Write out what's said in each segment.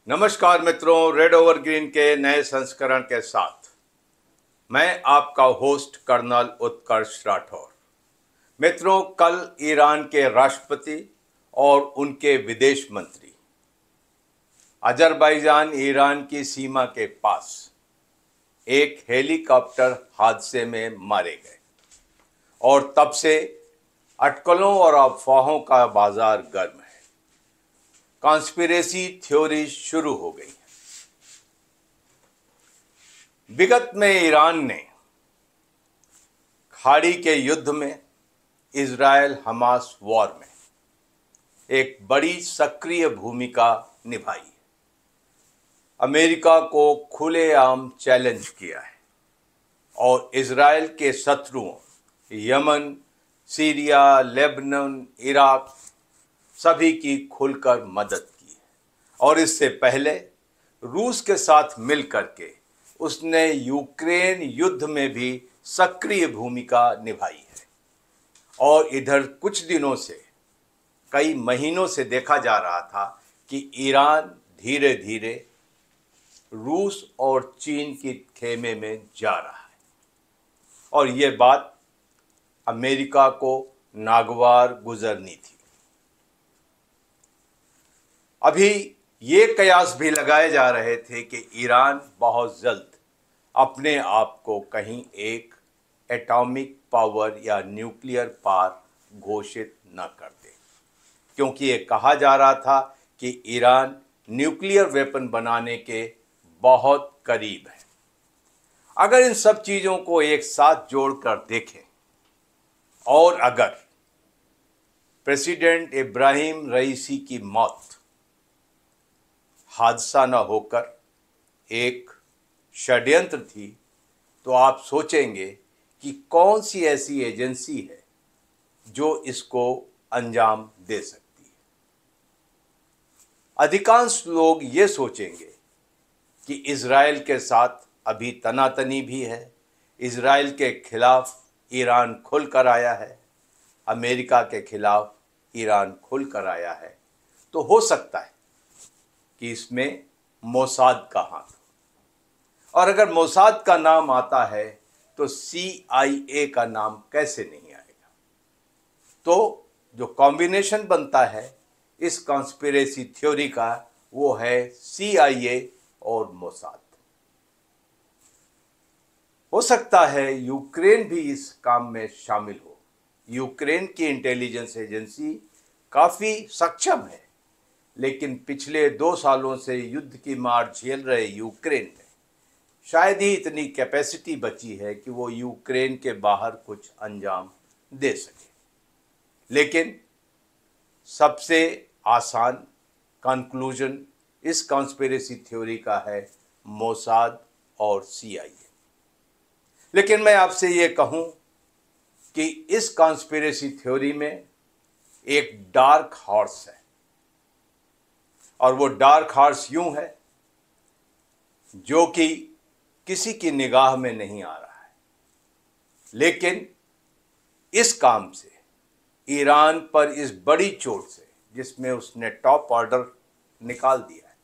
नमस्कार मित्रों, red over green के नए संस्करण के साथ मैं आपका होस्ट कर्नल उत्कर्ष राठौर। मित्रों, कल ईरान के राष्ट्रपति और उनके विदेश मंत्री अजरबैजान ईरान की सीमा के पास एक हेलीकॉप्टर हादसे में मारे गए और तब से अटकलों और अफवाहों का बाजार गर्म है। कॉन्स्पिरेसी थ्योरी शुरू हो गई है। विगत में ईरान ने खाड़ी के युद्ध में, इजरायल हमास वॉर में एक बड़ी सक्रिय भूमिका निभाई है। अमेरिका को खुलेआम चैलेंज किया है और इजरायल के शत्रुओं यमन, सीरिया, लेबनान, इराक सभी की खुलकर मदद की है। और इससे पहले रूस के साथ मिलकर के उसने यूक्रेन युद्ध में भी सक्रिय भूमिका निभाई है। और इधर कुछ दिनों से, कई महीनों से देखा जा रहा था कि ईरान धीरे धीरे रूस और चीन की खेमे में जा रहा है और ये बात अमेरिका को नागवार गुजरनी थी। अभी ये कयास भी लगाए जा रहे थे कि ईरान बहुत जल्द अपने आप को कहीं एक एटॉमिक पावर या न्यूक्लियर पावर घोषित न कर दे, क्योंकि ये कहा जा रहा था कि ईरान न्यूक्लियर वेपन बनाने के बहुत करीब है। अगर इन सब चीज़ों को एक साथ जोड़कर देखें और अगर प्रेसिडेंट इब्राहिम रईसी की मौत हादसा न होकर एक षड्यंत्र थी, तो आप सोचेंगे कि कौन सी ऐसी एजेंसी है जो इसको अंजाम दे सकती है। अधिकांश लोग ये सोचेंगे कि इजराइल के साथ अभी तनातनी भी है, इजराइल के खिलाफ ईरान खुलकर आया है, अमेरिका के खिलाफ ईरान खुलकर आया है, तो हो सकता है कि इसमें मोसाद का हाथ हो। और अगर मोसाद का नाम आता है तो CIA का नाम कैसे नहीं आएगा। तो जो कॉम्बिनेशन बनता है इस कॉन्स्पिरेसी थ्योरी का, वो है CIA और मोसाद। हो सकता है यूक्रेन भी इस काम में शामिल हो। यूक्रेन की इंटेलिजेंस एजेंसी काफ़ी सक्षम है, लेकिन पिछले 2 सालों से युद्ध की मार झेल रहे यूक्रेन में शायद ही इतनी कैपेसिटी बची है कि वो यूक्रेन के बाहर कुछ अंजाम दे सके। लेकिन सबसे आसान कंक्लूजन इस कॉन्स्पिरेसी थ्योरी का है मोसाद और CIA। लेकिन मैं आपसे ये कहूं कि इस कॉन्स्पिरेसी थ्योरी में एक डार्क हॉर्स है, और वो डार्क हॉर्स यूं है जो कि किसी की निगाह में नहीं आ रहा है, लेकिन इस काम से, ईरान पर इस बड़ी चोट से जिसमें उसने टॉप ऑर्डर निकाल दिया है,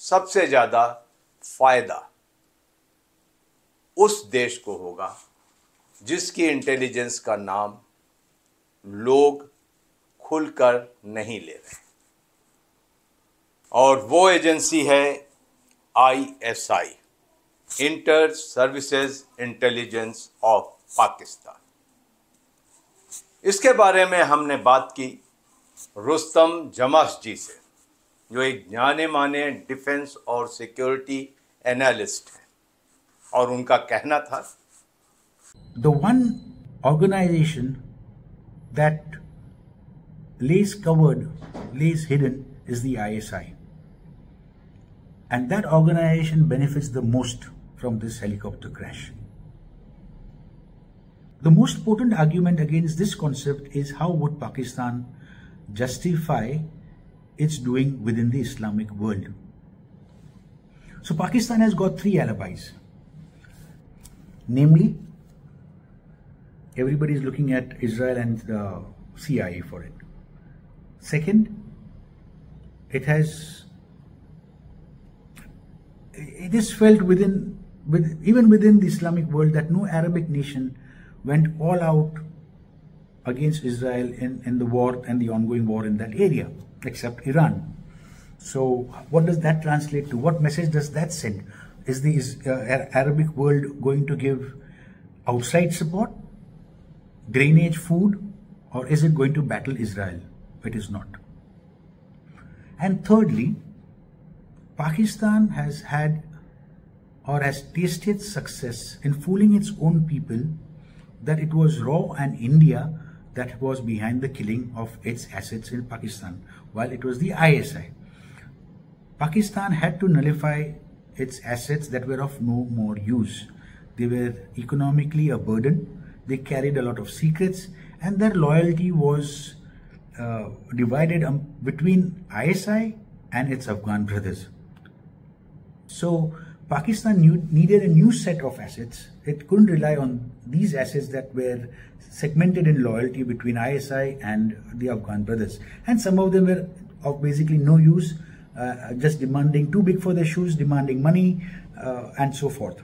सबसे ज़्यादा फायदा उस देश को होगा जिसकी इंटेलिजेंस का नाम लोग खुलकर नहीं ले रहे, और वो एजेंसी है ISI, inter services intelligence of Pakistan. इसके बारे में हमने बात की रुस्तम जमाश जी से, जो एक जाने माने डिफेंस और सिक्योरिटी एनालिस्ट हैं, और उनका कहना था, The one organization that lays covered, lays hidden is the ISI. And that organization benefits the most from this helicopter crash. The most potent argument against this concept is how would Pakistan justify its doing within the Islamic world. So Pakistan has got 3 alibis. Namely, everybody is looking at Israel and the CIA for it. Second, it has it is felt even within the Islamic world that no Arabic nation went all out against Israel in the war and the ongoing war in that area, except Iran. So what does that translate to? What message does that send? Is the Arabic world going to give outside support, drainage, food, or is it going to battle Israel? It is not. And thirdly, Pakistan has had or has tasted success in fooling its own people that it was RAW and India that was behind the killing of its assets in Pakistan, while it was the ISI. Pakistan had to nullify its assets that were of no more use. They were economically a burden, they carried a lot of secrets, and their loyalty was divided between ISI and its Afghan brothers. So Pakistan needed a new set of assets. It couldn't rely on these assets that were segmented in loyalty between ISI and the Afghan brothers. And some of them were of basically no use, just demanding, too big for their shoes, demanding money, and so forth.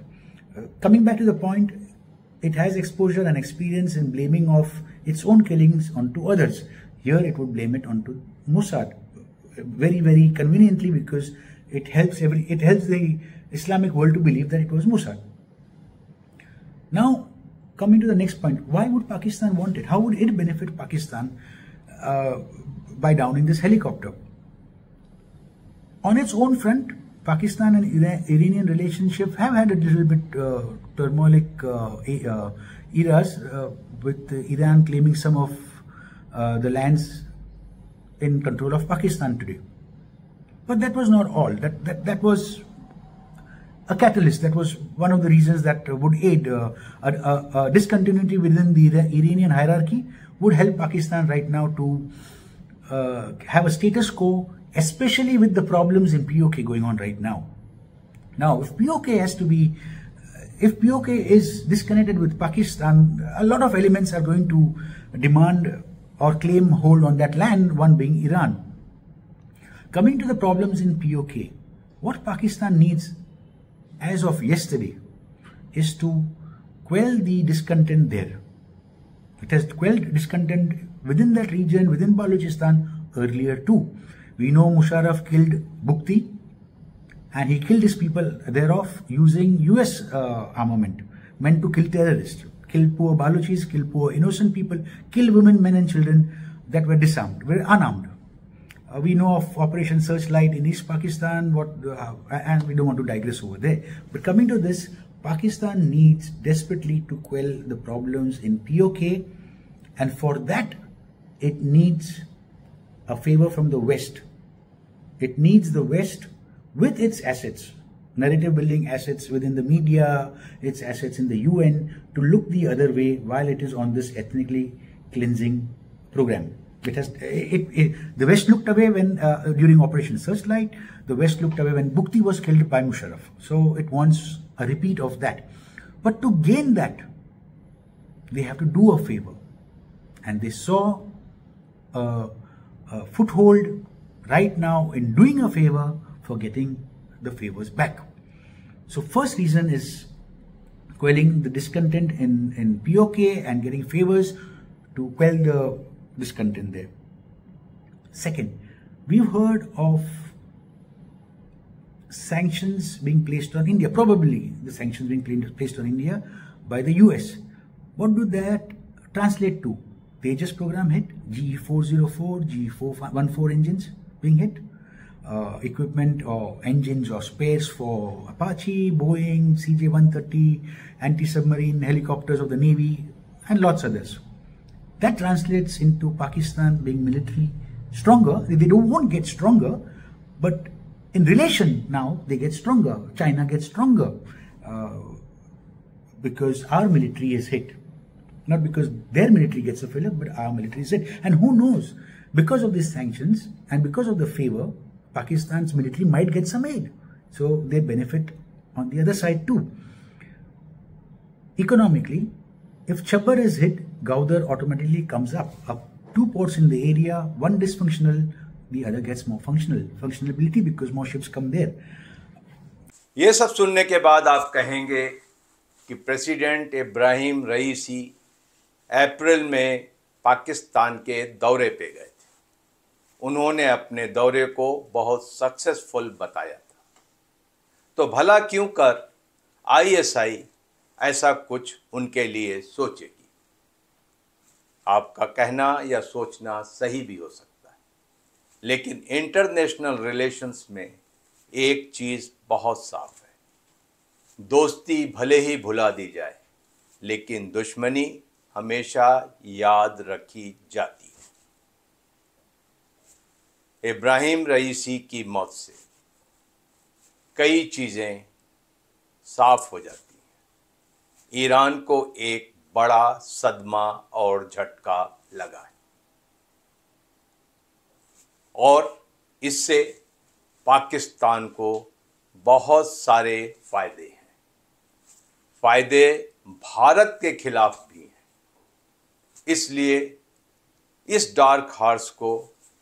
Coming back to the point, it has exposure and experience in blaming of its own killings onto others. Here it would blame it onto Mossad, very, very conveniently, because it helps the Islamic world to believe that it was Mossad. Now, coming to the next point, why would Pakistan want it? How would it benefit Pakistan by downing this helicopter? On its own front, Pakistan and Iranian relationship have had a little bit turmoilic eras, with Iran claiming some of the lands in control of Pakistan today. But that was not all. That was a catalyst. That was one of the reasons that would aid a discontinuity within the Iranian hierarchy would help Pakistan right now to have a status quo, especially with the problems in POK going on right now. Now, if POK is disconnected with Pakistan, a lot of elements are going to demand or claim hold on that land, one being Iran. Coming to the problems in POK, what Pakistan needs as of yesterday is to quell the discontent there. It has quelled discontent within that region, within Balochistan earlier too. We know Musharraf killed Bukti, and he killed his people thereof using US armament meant to kill terrorists, kill poor Balochis, kill poor innocent people, kill women, men and children that were disarmed, were unarmed. We know of Operation Searchlight in East Pakistan, and we don't want to digress over there. But coming to this, Pakistan needs desperately to quell the problems in POK, and for that, it needs a favor from the West. It needs the West with its assets, narrative building assets within the media, its assets in the UN, to look the other way while it is on this ethnically cleansing program. The West looked away when during Operation Searchlight. The West looked away when Bukti was killed by Musharraf. So it wants a repeat of that. But to gain that, they have to do a favor. And they saw a foothold right now in doing a favor for getting the favors back. So first reason is quelling the discontent in POK and getting favors to quell the discontent there. Second, we've heard of sanctions being placed on India, probably the sanctions being placed on India by the US. What do that translate to? Tejas program hit, GE-404, GE-414 engines being hit, equipment or engines or spares for Apache, Boeing, CJ-130, anti-submarine helicopters of the Navy, and lots others. That translates into Pakistan being militarily stronger. They won't get stronger, but in relation now they get stronger. China gets stronger because our military is hit. Not because their military gets a fillip, but our military is hit. And who knows, because of these sanctions and because of the favor, Pakistan's military might get some aid. So they benefit on the other side too. Economically, if Chabbar is hit, Gaudar automatically comes up. Two ports in the area, one dysfunctional, the other gets more functionality because more ships come there. ये सब सुनने के बाद आप कहेंगे कि president Ibrahim रईसी अप्रैल में पाकिस्तान के दौरे पे गए थे। उन्होंने अपने दौरे को बहुत सक्सेसफुल बताया था। तो भला क्यों कर आईएसआई ऐसा कुछ उनके लिए सोचेगी? आपका कहना या सोचना सही भी हो सकता है, लेकिन इंटरनेशनल रिलेशंस में एक चीज बहुत साफ है, दोस्ती भले ही भुला दी जाए, लेकिन दुश्मनी हमेशा याद रखी जाती है। इब्राहिम रईसी की मौत से कई चीजें साफ हो जाती हैं। ईरान को एक बड़ा सदमा और झटका लगा है और इससे पाकिस्तान को बहुत सारे फायदे हैं। फायदे भारत के खिलाफ भी हैं। इसलिए इस डार्क हॉर्स को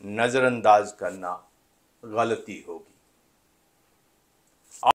नजरअंदाज करना गलती होगी।